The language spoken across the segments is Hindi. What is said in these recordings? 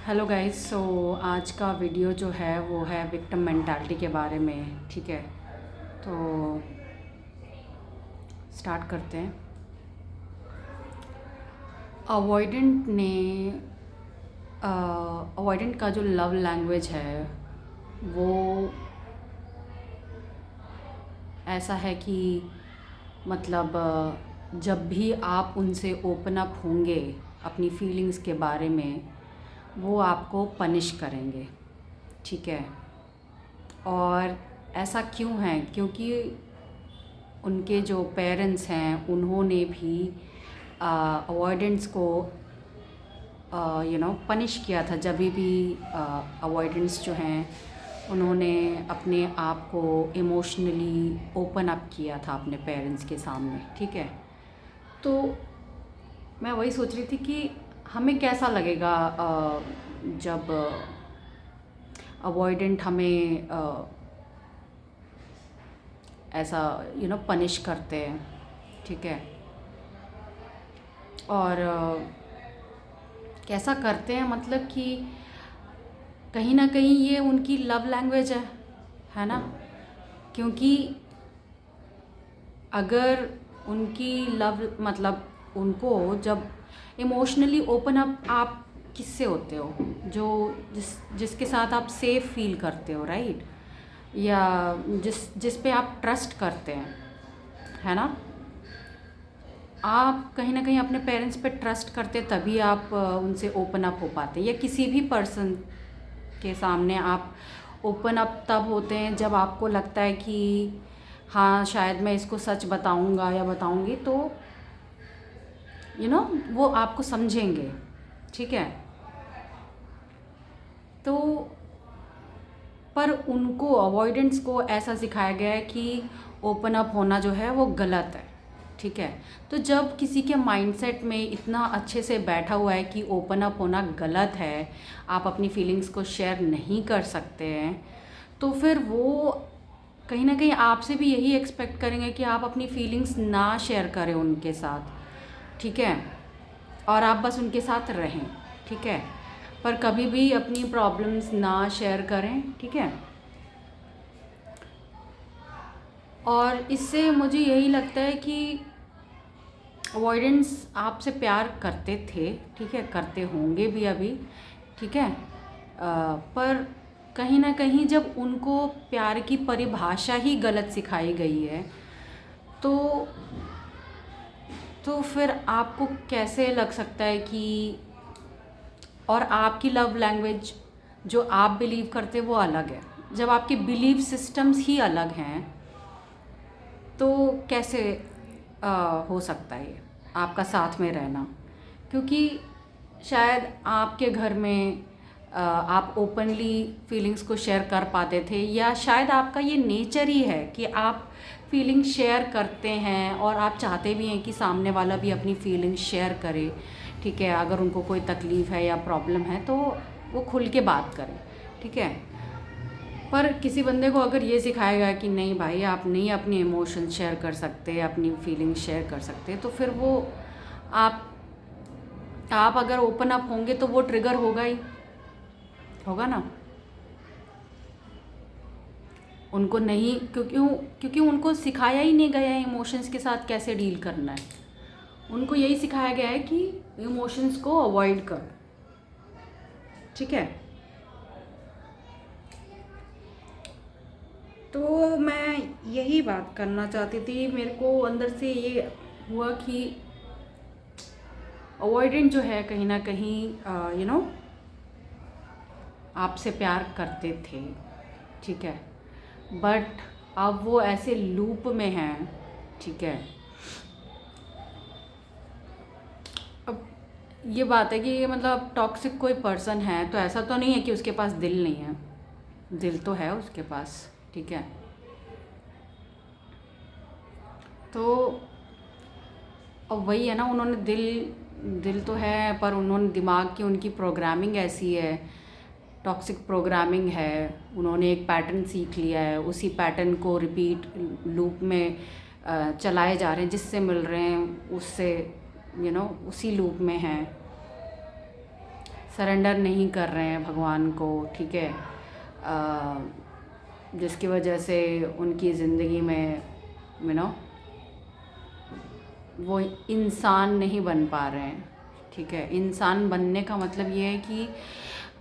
Hello guys. आज का वीडियो जो है वो है विक्टिम मेंटालिटी के बारे में। ठीक है, तो स्टार्ट करते हैं। अवॉइडेंट का जो लव लैंग्वेज है वो ऐसा है कि मतलब जब भी आप उनसे ओपन अप होंगे अपनी फीलिंग्स के बारे में, वो आपको पनिश करेंगे। ठीक है, और ऐसा क्यों है? क्योंकि उनके जो पेरेंट्स हैं उन्होंने भी अवॉइडेंस को पनिश किया था। जब भी अवॉइडेंस जो हैं उन्होंने अपने आप को इमोशनली ओपन अप किया था अपने पेरेंट्स के सामने। ठीक है, तो मैं वही सोच रही थी कि हमें कैसा लगेगा जब अवॉइडेंट हमें ऐसा पनिश करते हैं। ठीक है, और कैसा करते हैं मतलब कि कहीं ना कहीं ये उनकी लव लैंग्वेज है ना? क्योंकि अगर उनकी लव मतलब उनको जब इमोशनली ओपन अप आप किससे होते हो? जो जिसके साथ आप सेफ फील करते हो, राइट? या जिस पे आप ट्रस्ट करते हैं, है ना? आप कहीं ना कहीं अपने पेरेंट्स पे ट्रस्ट करते तभी आप उनसे ओपन अप हो पाते, या किसी भी पर्सन के सामने आप ओपन अप तब होते हैं जब आपको लगता है कि हाँ शायद मैं इसको सच बताऊंगा या बताऊंगी तो वो आपको समझेंगे। ठीक है, तो पर उनको अवॉइडेंस को ऐसा सिखाया गया है कि ओपन अप होना जो है वो गलत है। ठीक है, तो जब किसी के माइंडसेट में इतना अच्छे से बैठा हुआ है कि ओपन अप होना गलत है, आप अपनी फीलिंग्स को शेयर नहीं कर सकते हैं, तो फिर वो कहीं ना कहीं आपसे भी यही एक्सपेक्ट करेंगे कि आप अपनी फीलिंग्स ना शेयर करें उनके साथ। ठीक है, और आप बस उनके साथ रहें। ठीक है, पर कभी भी अपनी प्रॉब्लम्स ना शेयर करें। ठीक है, और इससे मुझे यही लगता है कि अवॉइडेंस आपसे प्यार करते थे, ठीक है, करते होंगे भी अभी। ठीक है, पर कहीं ना कहीं जब उनको प्यार की परिभाषा ही गलत सिखाई गई है तो फिर आपको कैसे लग सकता है कि और आपकी लव लैंग्वेज जो आप बिलीव करते वो अलग है। जब आपके बिलीव सिस्टम्स ही अलग हैं तो कैसे हो सकता है ये आपका साथ में रहना? क्योंकि शायद आपके घर में आप ओपनली फीलिंग्स को शेयर कर पाते थे, या शायद आपका ये नेचर ही है कि आप फीलिंग शेयर करते हैं और आप चाहते भी हैं कि सामने वाला भी अपनी फीलिंग शेयर करे। ठीक है, अगर उनको कोई तकलीफ़ है या प्रॉब्लम है तो वो खुल के बात करें। ठीक है, पर किसी बंदे को अगर ये सिखाया गया कि नहीं भाई आप नहीं अपने इमोशन शेयर कर सकते, अपनी फीलिंग शेयर कर सकते, तो फिर वो आप अगर ओपन अप होंगे तो वो ट्रिगर होगा ही होगा ना। उनको नहीं, क्योंकि उनको सिखाया ही नहीं गया है इमोशंस के साथ कैसे डील करना है। उनको यही सिखाया गया है कि इमोशंस को अवॉइड कर। ठीक है, तो मैं यही बात करना चाहती थी। मेरे को अंदर से ये हुआ कि अवॉइडेंट जो है कहीं ना कहीं आपसे प्यार करते थे। ठीक है, बट अब वो ऐसे लूप में हैं। ठीक है, अब ये बात है कि मतलब टॉक्सिक कोई पर्सन है तो ऐसा तो नहीं है कि उसके पास दिल नहीं है, दिल तो है उसके पास। ठीक है, तो अब वही है ना, उन्होंने दिल तो है पर उन्होंने दिमाग की उनकी प्रोग्रामिंग ऐसी है, टॉक्सिक प्रोग्रामिंग है। उन्होंने एक पैटर्न सीख लिया है, उसी पैटर्न को रिपीट लूप में चलाए जा रहे हैं, जिससे मिल रहे हैं उससे उसी लूप में हैं। सरेंडर नहीं कर रहे हैं भगवान को, ठीक है, जिसकी वजह से उनकी ज़िंदगी में वो इंसान नहीं बन पा रहे हैं, ठीक है। इंसान बनने का मतलब ये है कि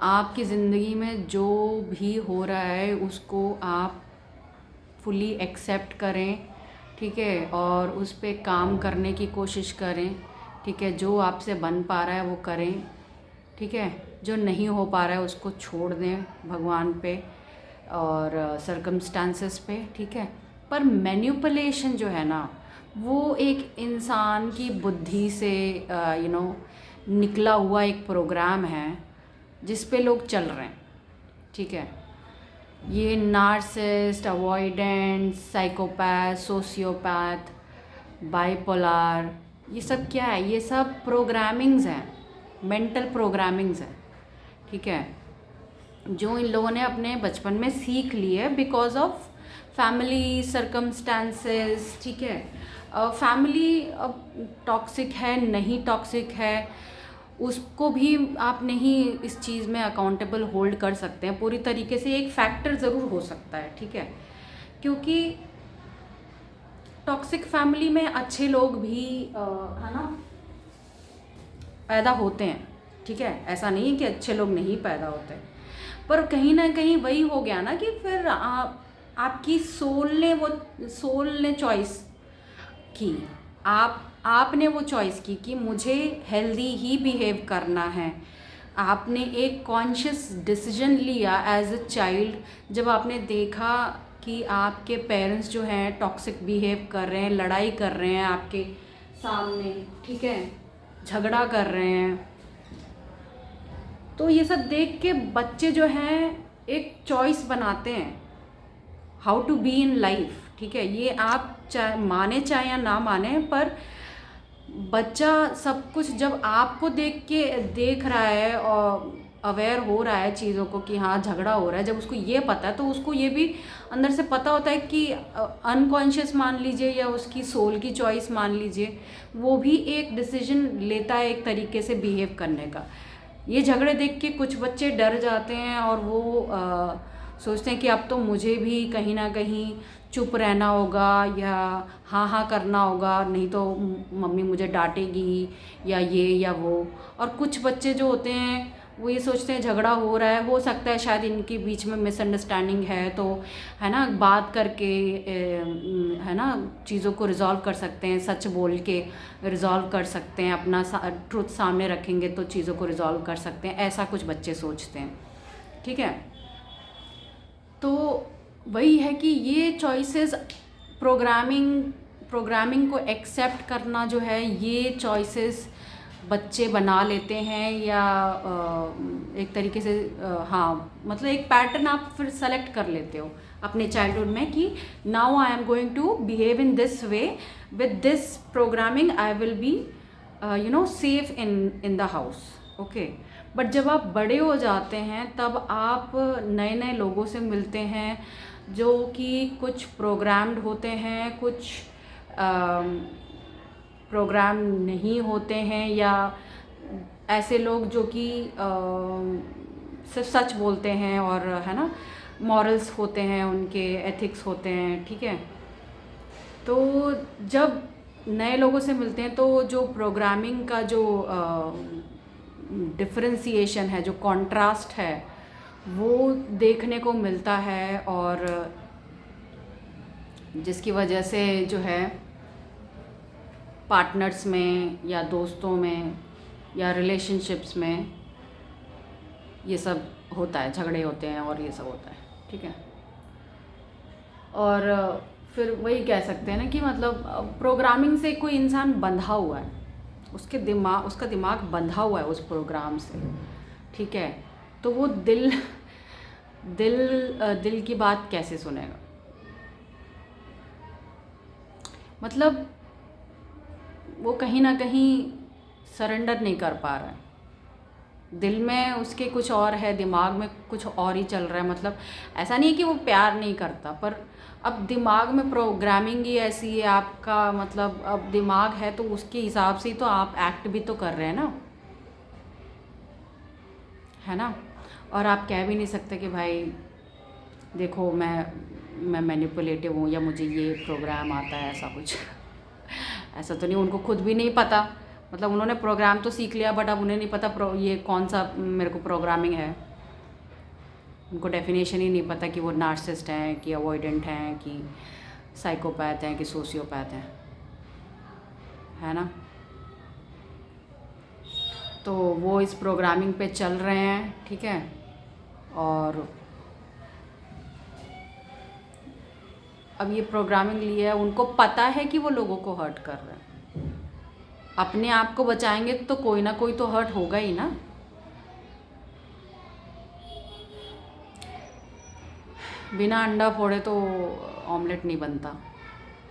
आपकी ज़िंदगी में जो भी हो रहा है उसको आप फुली एक्सेप्ट करें, ठीक है, और उस पे काम करने की कोशिश करें, ठीक है। जो आपसे बन पा रहा है वो करें, ठीक है। जो नहीं हो पा रहा है उसको छोड़ दें भगवान पे और सर्कमस्टांसेस पे, ठीक है। पर मैनिपुलेशन जो है ना, वो एक इंसान की बुद्धि से निकला हुआ एक प्रोग्राम है जिस पे लोग चल रहे हैं, ठीक है। ये narcissist, avoidant, psychopath, sociopath, bipolar, ये सब क्या है? ये सब प्रोग्रामिंग्स हैं, मेंटल प्रोग्रामिंग्स हैं, ठीक है, जो इन लोगों ने अपने बचपन में सीख ली है बिकॉज ऑफ फैमिली सर्कमस्टांसेस, ठीक है। फैमिली टॉक्सिक है नहीं टॉक्सिक है उसको भी आप नहीं इस चीज़ में अकाउंटेबल होल्ड कर सकते हैं पूरी तरीके से। एक फैक्टर ज़रूर हो सकता है, ठीक है, क्योंकि टॉक्सिक फैमिली में अच्छे लोग भी है ना पैदा होते हैं, ठीक है। ऐसा नहीं है कि अच्छे लोग नहीं पैदा होते, पर कहीं ना कहीं वही हो गया ना कि फिर आपकी सोल ने चॉइस की, आपने वो चॉइस की कि मुझे हेल्दी ही बिहेव करना है। आपने एक कॉन्शियस डिसीजन लिया एज अ चाइल्ड जब आपने देखा कि आपके पेरेंट्स जो हैं टॉक्सिक बिहेव कर रहे हैं, लड़ाई कर रहे हैं आपके सामने, ठीक है, झगड़ा कर रहे हैं। तो ये सब देख के बच्चे जो हैं एक चॉइस बनाते हैं how to be in life, ठीक है। ये आप चाहे या ना माने, पर बच्चा सब कुछ जब आपको देख रहा है और अवेयर हो रहा है चीज़ों को कि हाँ झगड़ा हो रहा है, जब उसको ये पता है तो उसको ये भी अंदर से पता होता है कि अनकॉन्शियस मान लीजिए या उसकी सोल की चॉइस मान लीजिए, वो भी एक डिसीजन लेता है एक तरीके से बिहेव करने का। ये झगड़े देख के कुछ बच्चे डर जाते हैं और वो सोचते हैं कि अब तो मुझे भी कहीं ना कहीं चुप रहना होगा या हाँ करना होगा, नहीं तो मम्मी मुझे डांटेगी या ये या वो। और कुछ बच्चे जो होते हैं वो ये सोचते हैं झगड़ा हो रहा है, हो सकता है शायद इनके बीच में मिसअंडरस्टैंडिंग है, तो है ना बात करके है ना चीज़ों को रिजॉल्व कर सकते हैं, सच बोल के रिजॉल्व कर सकते हैं, अपना ट्रुथ सामने रखेंगे तो चीज़ों को रिजॉल्व कर सकते हैं, ऐसा कुछ बच्चे सोचते हैं, ठीक है। तो वही है कि ये चॉइसेस प्रोग्रामिंग को एक्सेप्ट करना जो है, ये चॉइसेस बच्चे बना लेते हैं या एक तरीके से हाँ मतलब एक पैटर्न आप फिर सेलेक्ट कर लेते हो अपने चाइल्डहुड में कि now I am going to behave in this way with this programming, I will be safe in the house, okay. But जब आप बड़े हो जाते हैं तब आप नए नए लोगों से मिलते हैं जो कि कुछ प्रोग्राम्ड होते हैं, कुछ प्रोग्राम नहीं होते हैं, या ऐसे लोग जो कि सिर्फ सच बोलते हैं और है ना मॉरल्स होते हैं, उनके एथिक्स होते हैं, ठीक है। तो जब नए लोगों से मिलते हैं तो जो प्रोग्रामिंग का जो डिफरेंशिएशन है, जो कॉन्ट्रास्ट है, वो देखने को मिलता है, और जिसकी वजह से जो है पार्टनर्स में या दोस्तों में या रिलेशनशिप्स में ये सब होता है, झगड़े होते हैं और ये सब होता है, ठीक है। और फिर वही कह सकते हैं ना कि मतलब प्रोग्रामिंग से कोई इंसान बंधा हुआ है, उसका दिमाग बंधा हुआ है उस प्रोग्राम से, ठीक है। तो वो दिल की बात कैसे सुनेगा? मतलब वो कहीं ना कहीं सरेंडर नहीं कर पा रहा है, दिल में उसके कुछ और है, दिमाग में कुछ और ही चल रहा है। मतलब ऐसा नहीं है कि वो प्यार नहीं करता, पर अब दिमाग में प्रोग्रामिंग ही ऐसी है आपका, मतलब अब दिमाग है तो उसके हिसाब से ही तो आप एक्ट भी तो कर रहे हैं ना। है ना। और आप कह भी नहीं सकते कि भाई देखो मैं मैनिपुलेटिव हूँ या मुझे ये प्रोग्राम आता है, ऐसा कुछ ऐसा तो नहीं, उनको खुद भी नहीं पता। मतलब उन्होंने प्रोग्राम तो सीख लिया बट अब उन्हें नहीं पता ये कौन सा मेरे को प्रोग्रामिंग है। उनको डेफिनेशन ही नहीं पता कि वो नार्सिसिस्ट हैं, कि अवॉइडेंट हैं, कि साइकोपैथ हैं, कि सोशियोपैथ हैं, है ना। तो वो इस प्रोग्रामिंग पे चल रहे हैं, ठीक है। और अब ये प्रोग्रामिंग लिया है, उनको पता है कि वो लोगों को हर्ट कर रहे हैं। अपने आप को बचाएंगे तो कोई ना कोई तो हर्ट होगा ही ना। बिना अंडा फोड़े तो ऑमलेट नहीं बनता,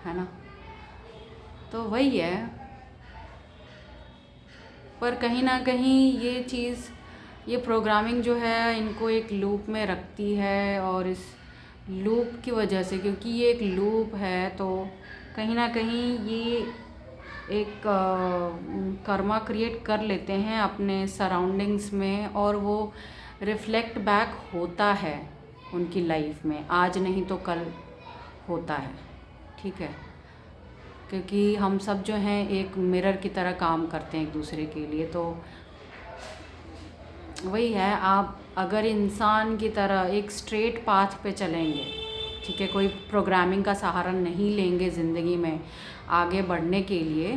है ना। तो वही है। पर कहीं ना कहीं ये चीज़, ये प्रोग्रामिंग जो है इनको एक लूप में रखती है। और इस लूप की वजह से, क्योंकि ये एक लूप है, तो कहीं ना कहीं ये एक कर्मा क्रिएट कर लेते हैं अपने सराउंडिंग्स में, और वो रिफ्लेक्ट बैक होता है उनकी लाइफ में, आज नहीं तो कल होता है, ठीक है। क्योंकि हम सब जो हैं एक मिरर की तरह काम करते हैं एक दूसरे के लिए। तो वही है, आप अगर इंसान की तरह एक स्ट्रेट पाथ पे चलेंगे, ठीक है, कोई प्रोग्रामिंग का सहारा नहीं लेंगे ज़िंदगी में आगे बढ़ने के लिए,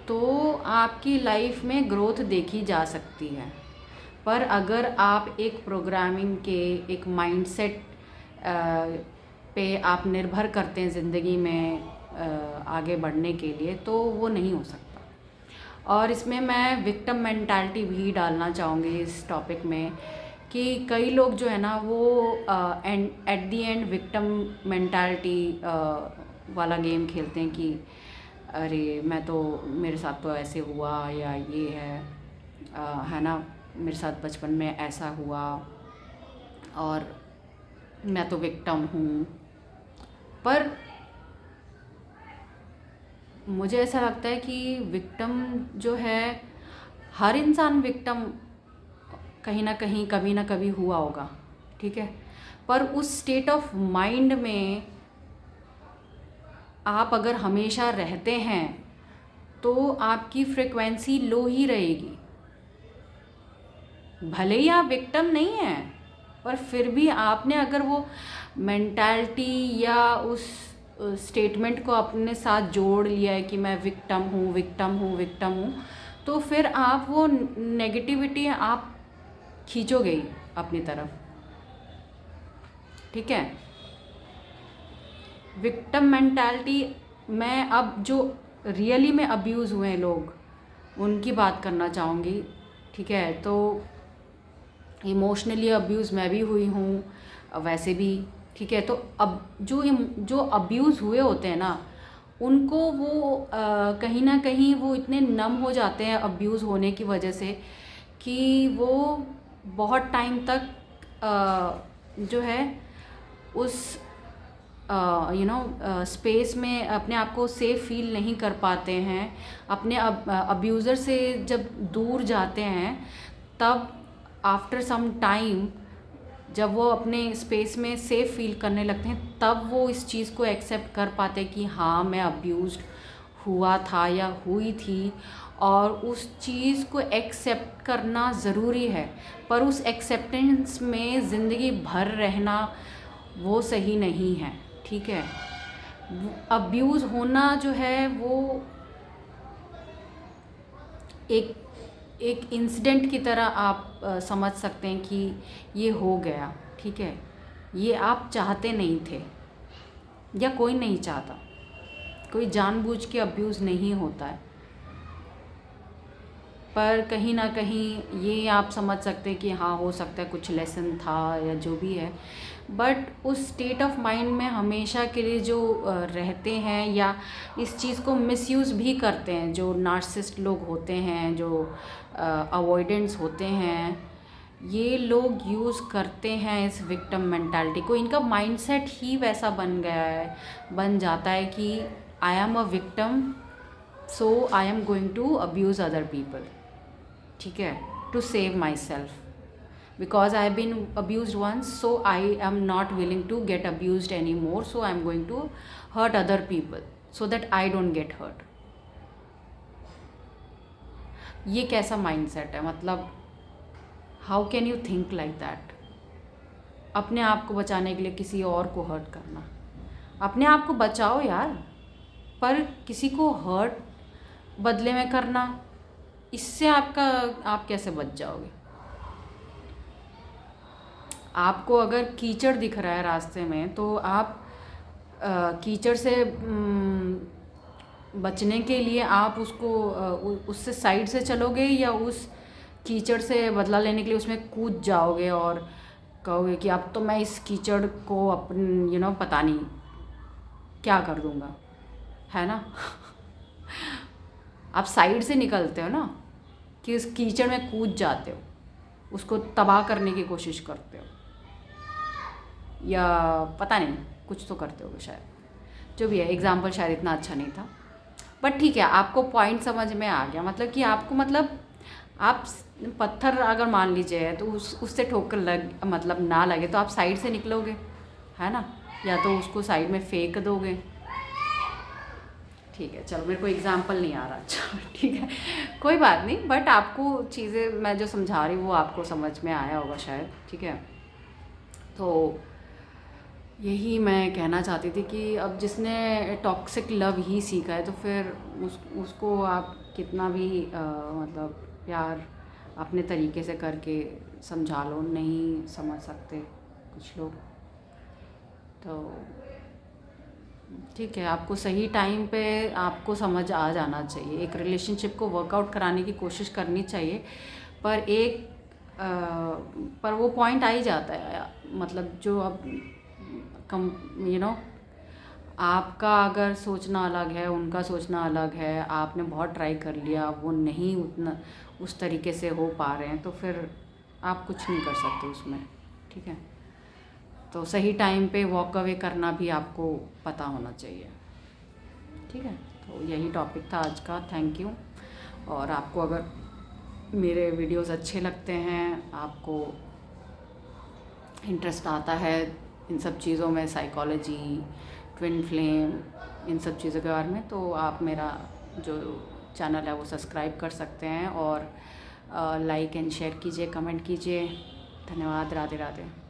तो आपकी लाइफ में ग्रोथ देखी जा सकती है। पर अगर आप एक प्रोग्रामिंग के एक माइंडसेट पे आप निर्भर करते हैं ज़िंदगी में आगे बढ़ने के लिए, तो वो नहीं हो सकता। और इसमें मैं विक्टिम मेंटालिटी भी डालना चाहूँगी इस टॉपिक में, कि कई लोग जो है ना वो at the and victim mentality वाला गेम खेलते हैं कि अरे मैं तो, मेरे साथ तो ऐसे हुआ, या ये है ना, मेरे साथ बचपन में ऐसा हुआ और मैं तो विक्टिम हूँ। पर मुझे ऐसा लगता है कि विक्टिम जो है, हर इंसान विक्टिम कहीं ना कहीं कभी ना कभी हुआ होगा, ठीक है। पर उस स्टेट ऑफ माइंड में आप अगर हमेशा रहते हैं तो आपकी फ्रिक्वेंसी लो ही रहेगी। भले ही आप विक्टिम नहीं हैं, पर फिर भी आपने अगर वो मेंटालिटी या उस स्टेटमेंट को अपने साथ जोड़ लिया है कि मैं विक्टिम हूँ, विक्टिम हूँ, विक्टिम हूँ, तो फिर आप वो नेगेटिविटी आप खींचोगे ही अपनी तरफ, ठीक है। विक्टिम मेंटालिटी में अब जो रियली में अब्यूज़ हुए हैं लोग, उनकी बात करना चाहूँगी, ठीक है। तो इमोशनली अब्यूज़ मैं भी हुई हूँ वैसे भी, ठीक है। तो अब जो अब्यूज़ हुए होते हैं ना, उनको वो कहीं ना कहीं वो इतने नम हो जाते हैं अब्यूज़ होने की वजह से, कि वो बहुत टाइम तक जो है उस स्पेस में अपने आप को सेफ फील नहीं कर पाते हैं। अपने अब्यूज़र से जब दूर जाते हैं, तब आफ्टर सम टाइम जब वो अपने स्पेस में सेफ फील करने लगते हैं, तब वो इस चीज़ को एक्सेप्ट कर पाते कि हाँ मैं अब्यूज़्ड हुआ था या हुई थी। और उस चीज़ को एक्सेप्ट करना ज़रूरी है, पर उस एक्सेप्टेंस में ज़िंदगी भर रहना वो सही नहीं है, ठीक है। अब्यूज़ होना जो है वो एक इंसिडेंट की तरह आप समझ सकते हैं कि ये हो गया, ठीक है। ये आप चाहते नहीं थे, या कोई नहीं चाहता, कोई जानबूझ के अब्यूज़ नहीं होता है। पर कहीं ना कहीं ये आप समझ सकते हैं कि हाँ हो सकता है कुछ लेसन था या जो भी है। बट उस स्टेट ऑफ माइंड में हमेशा के लिए जो रहते हैं या इस चीज़ को मिसयूज़ भी करते हैं, जो नार्सिसिस्ट लोग होते हैं, जो अवॉइडेंट्स होते हैं, ये लोग यूज़ करते हैं इस विक्टिम मेंटालिटी को। इनका माइंडसेट ही वैसा बन जाता है कि I am a victim, so I am going to abuse other people, ठीक है, to save myself. because I have been abused once, so I am not willing to get abused anymore, so I am going to hurt other people so that I don't get hurt. ये कैसा माइंडसेट है? मतलब how can you think like that? अपने आप को बचाने के लिए किसी और को हर्ट करना। अपने आप को बचाओ यार, पर किसी को हर्ट बदले में करना, इससे आप कैसे बच जाओगे? आपको अगर कीचड़ दिख रहा है रास्ते में, तो आप कीचड़ से बचने के लिए आप उससे साइड से चलोगे, या उस कीचड़ से बदला लेने के लिए उसमें कूद जाओगे और कहोगे कि अब तो मैं इस कीचड़ को अपन पता नहीं क्या कर दूँगा, है ना? आप साइड से निकलते हो ना, कि उस कीचड़ में कूद जाते हो, उसको तबाह करने की कोशिश करते हो, या पता नहीं कुछ तो करते होगे शायद। जो भी है, एग्ज़ाम्पल शायद इतना अच्छा नहीं था, बट ठीक है, आपको पॉइंट समझ में आ गया। मतलब कि आपको आप पत्थर अगर मान लीजिए तो उससे ठोकर मतलब ना लगे तो आप साइड से निकलोगे, है ना? या तो उसको साइड में फेंक दोगे। ठीक है, चलो, मेरे को एग्जाम्पल नहीं आ रहा अच्छा, ठीक है, कोई बात नहीं, बट आपको चीज़ें मैं जो समझा रही हूँ वो आपको समझ में आया होगा शायद, ठीक है? तो यही मैं कहना चाहती थी कि अब जिसने टॉक्सिक लव ही सीखा है, तो फिर उसको आप कितना भी मतलब प्यार अपने तरीके से करके समझा लो, नहीं समझ सकते कुछ लोग। तो ठीक है, आपको सही टाइम पे आपको समझ आ जाना चाहिए। एक रिलेशनशिप को वर्कआउट कराने की कोशिश करनी चाहिए, पर वो पॉइंट आ ही जाता है, मतलब जो अब आपका अगर सोचना अलग है, उनका सोचना अलग है, आपने बहुत ट्राई कर लिया, वो नहीं उतना उस तरीके से हो पा रहे हैं, तो फिर आप कुछ नहीं कर सकते उसमें, ठीक है? तो सही टाइम पे वॉक अवे करना भी आपको पता होना चाहिए, ठीक है? तो यही टॉपिक था आज का। Thank you. और आपको अगर मेरे वीडियोस अच्छे लगते हैं, आपको इंटरेस्ट आता है इन सब चीज़ों में, साइकोलॉजी, ट्विन फ्लेम, इन सब चीज़ों के बारे में, तो आप मेरा जो चैनल है वो सब्सक्राइब कर सकते हैं, और लाइक एंड शेयर कीजिए, कमेंट कीजिए। धन्यवाद। राधे राधे।